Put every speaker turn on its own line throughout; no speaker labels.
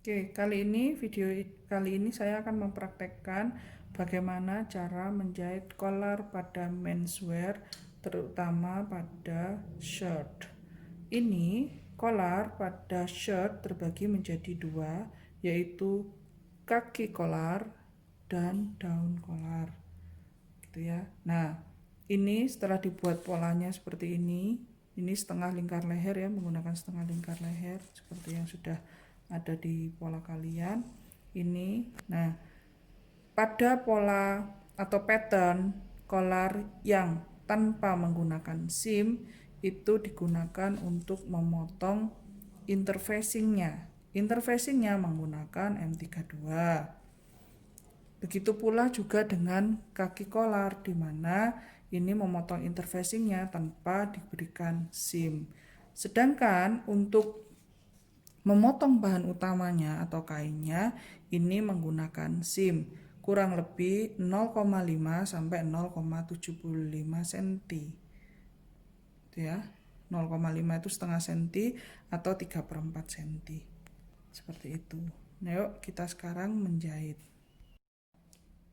Oke, video kali ini saya akan mempraktekkan bagaimana cara menjahit collar pada menswear, terutama pada shirt. Ini collar pada shirt terbagi menjadi dua, yaitu kaki collar dan daun collar. Gitu ya. Nah, ini setelah dibuat polanya seperti ini setengah lingkar leher ya, menggunakan setengah lingkar leher seperti yang sudah ada di pola kalian ini. Nah, pada pola atau pattern collar yang tanpa menggunakan seam itu digunakan untuk memotong interfacingnya. Interfacingnya menggunakan M32. Begitu pula juga dengan kaki collar, di mana ini memotong interfacingnya tanpa diberikan seam. Sedangkan untuk memotong bahan utamanya atau kainnya ini menggunakan seam kurang lebih 0,5 sampai 0,75 cm. Itu ya. 0,5 itu setengah senti atau 3/4 cm. Seperti itu. Nah, yuk kita sekarang menjahit.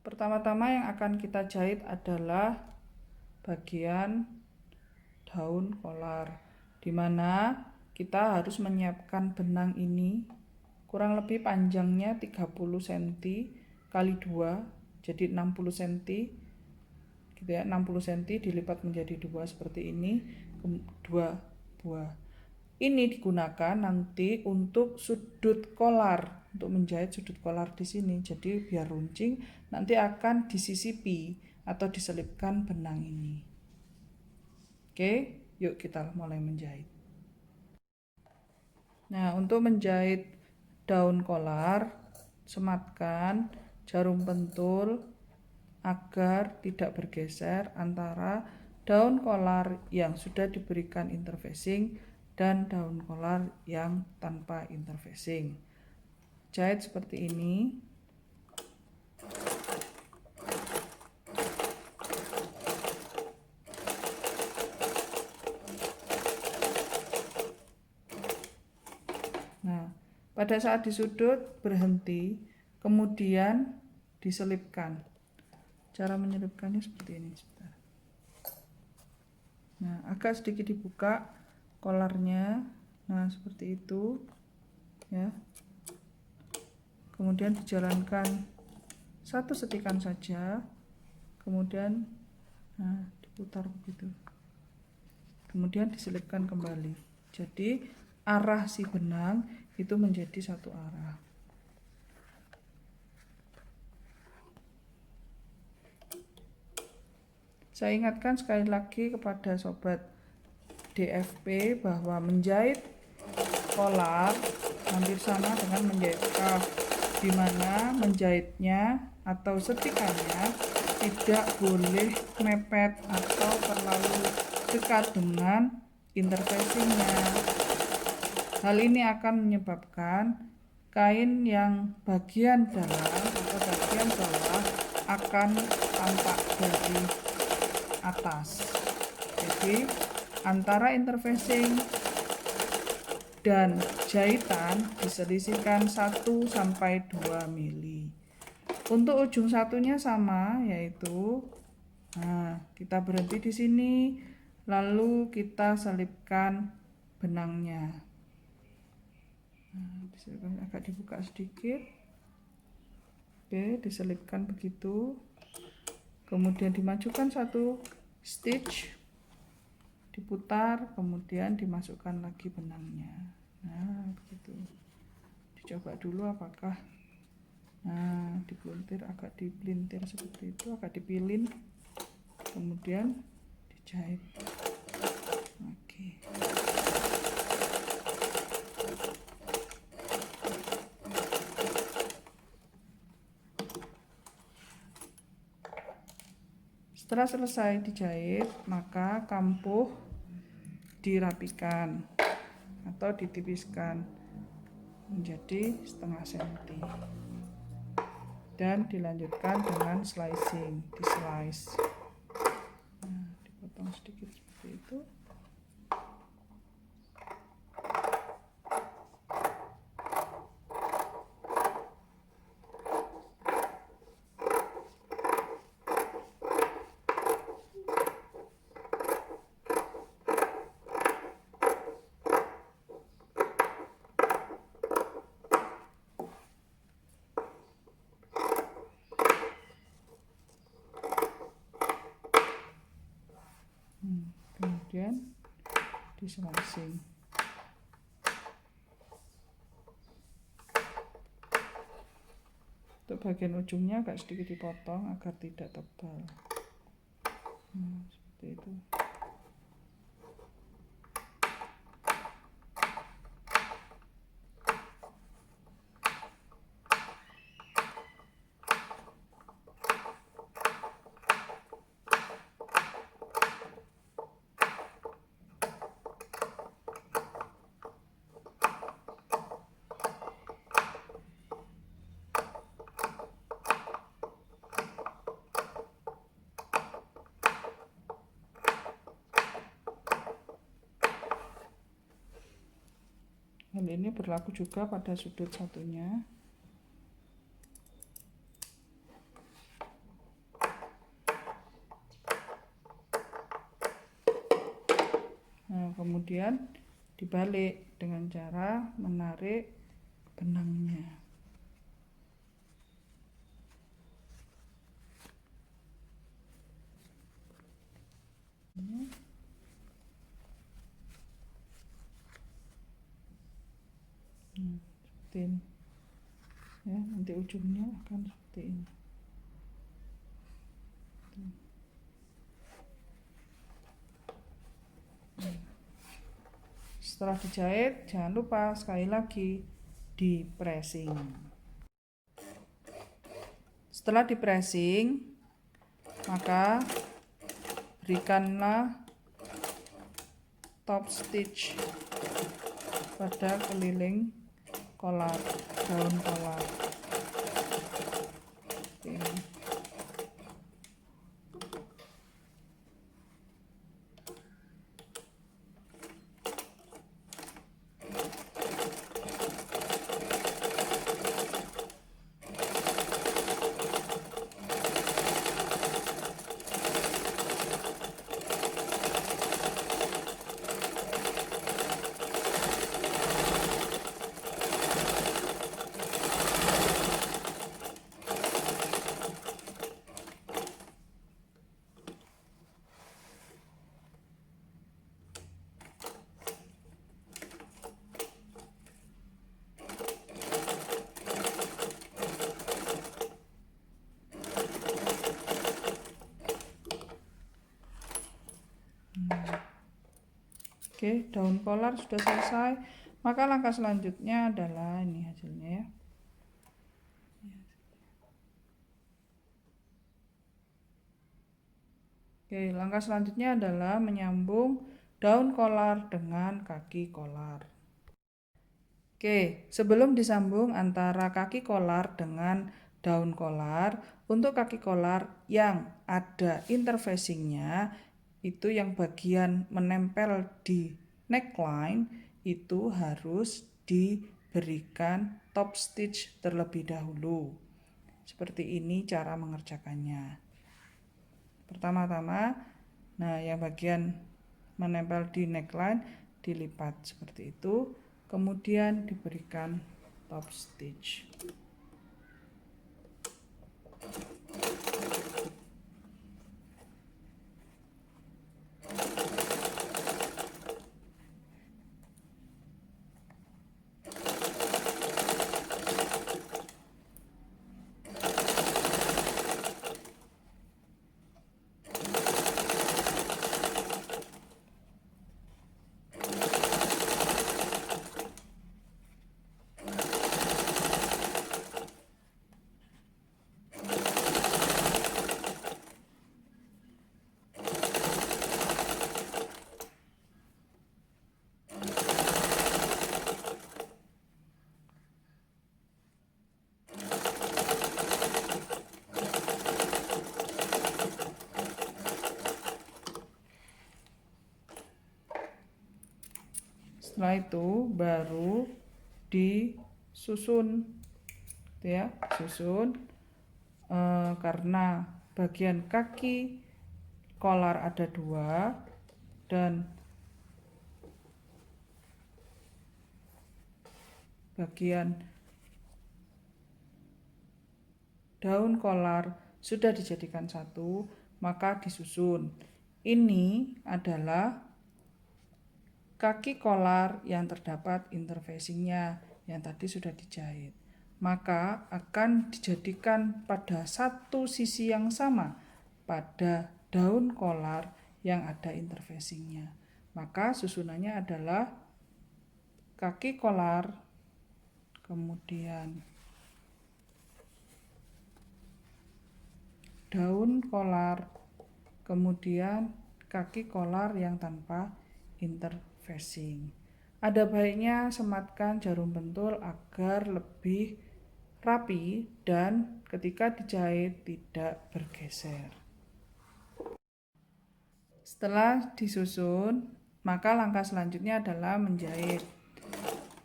Pertama-tama yang akan kita jahit adalah bagian daun collar, di mana kita harus menyiapkan benang ini kurang lebih panjangnya 30 cm kali 2, jadi 60 cm gitu ya. 60 cm dilipat menjadi 2 seperti ini, 2 buah. Ini digunakan nanti untuk sudut collar, untuk menjahit sudut collar di sini. Jadi biar runcing nanti akan disisipi atau diselipkan benang ini. Oke, yuk kita mulai menjahit. Nah, untuk menjahit daun collar, sematkan jarum pentul agar tidak bergeser antara daun collar yang sudah diberikan interfacing dan daun collar yang tanpa interfacing. Jahit seperti ini. Nah, pada saat di sudut berhenti, kemudian diselipkan. Cara menyelipkannya seperti ini. Nah, agak sedikit dibuka kolarnya. Nah, seperti itu ya. Kemudian dijalankan satu setikan saja. Kemudian diputar begitu. Kemudian diselipkan kembali. Jadi arah si benang itu menjadi satu arah. Saya ingatkan sekali lagi kepada sobat DFP bahwa menjahit collar hampir sama dengan menjahit cuff, di mana menjahitnya atau setikannya tidak boleh mepet atau terlalu dekat dengan interfacingnya. Hal ini akan menyebabkan kain yang bagian dalam atau bagian bawah akan tampak dari atas. Jadi antara interfacing dan jahitan diselisihkan 1 sampai 2 mili. Untuk ujung satunya sama, yaitu kita berhenti di sini, lalu kita selipkan benangnya. Agak dibuka sedikit. Oke, diselipkan begitu. Kemudian dimajukan satu stitch, diputar, kemudian dimasukkan lagi benangnya. Nah, begitu. Dicoba dulu apakah dipelintir, agak dipelintir seperti itu, agak dipilin, kemudian dijahit. Oke. Setelah selesai dijahit, maka kampuh dirapikan atau ditipiskan menjadi setengah senti dan dilanjutkan dengan slicing, di slice. Dipotong sedikit seperti itu. di slicing. Untuk bagian ujungnya agak sedikit dipotong agar tidak tebal. Seperti itu. Hal ini berlaku juga pada sudut satunya. Nah, kemudian dibalik dengan cara menarik benangnya. Seperti ini. Ya, nanti ujungnya akan seperti ini. Setelah dijahit, jangan lupa sekali lagi di pressing. Setelah di pressing, maka berikanlah top stitch pada keliling kolar, daun kolar. Ini. Oke, daun kolar sudah selesai. Maka langkah selanjutnya adalah ini hasilnya ya. Oke, langkah selanjutnya adalah menyambung daun kolar dengan kaki kolar. Oke, sebelum disambung antara kaki kolar dengan daun kolar, untuk kaki kolar yang ada interfacingnya, itu yang bagian menempel di neckline, itu harus diberikan top stitch terlebih dahulu. Seperti ini cara mengerjakannya. Pertama-tama, nah yang bagian menempel di neckline dilipat seperti itu, kemudian diberikan top stitch. Setelah itu baru disusun, ya, susun karena bagian kaki kolar ada 2 dan bagian daun kolar sudah dijadikan 1, maka disusun. Ini adalah kaki kolar yang terdapat interfacingnya yang tadi sudah dijahit. Maka akan dijadikan pada satu sisi yang sama pada daun kolar yang ada interfacingnya. Maka susunannya adalah kaki kolar, kemudian daun kolar, kemudian kaki kolar yang tanpa interfacing. Ada baiknya sematkan jarum pentul agar lebih rapi dan ketika dijahit tidak bergeser. Setelah disusun, maka langkah selanjutnya adalah menjahit.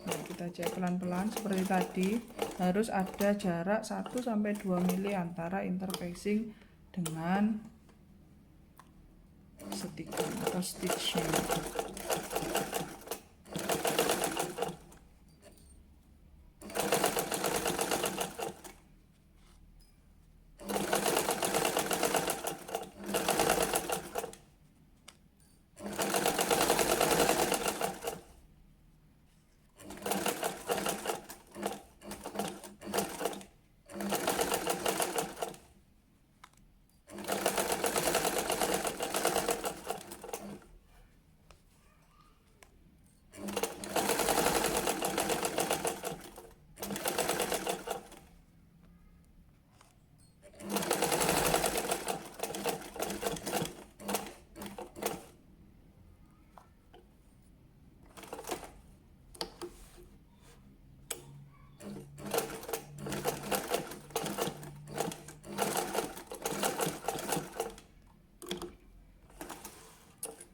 Nah, kita jahit pelan-pelan seperti tadi. Harus ada jarak 1-2 mili antara interfacing dengan setikan atau stitchnya.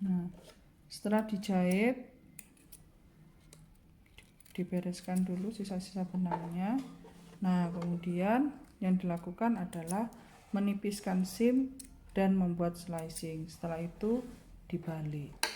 Nah, setelah dijahit, dibereskan dulu sisa-sisa benangnya. Nah, kemudian yang dilakukan adalah menipiskan seam dan membuat slicing. Setelah itu dibalik.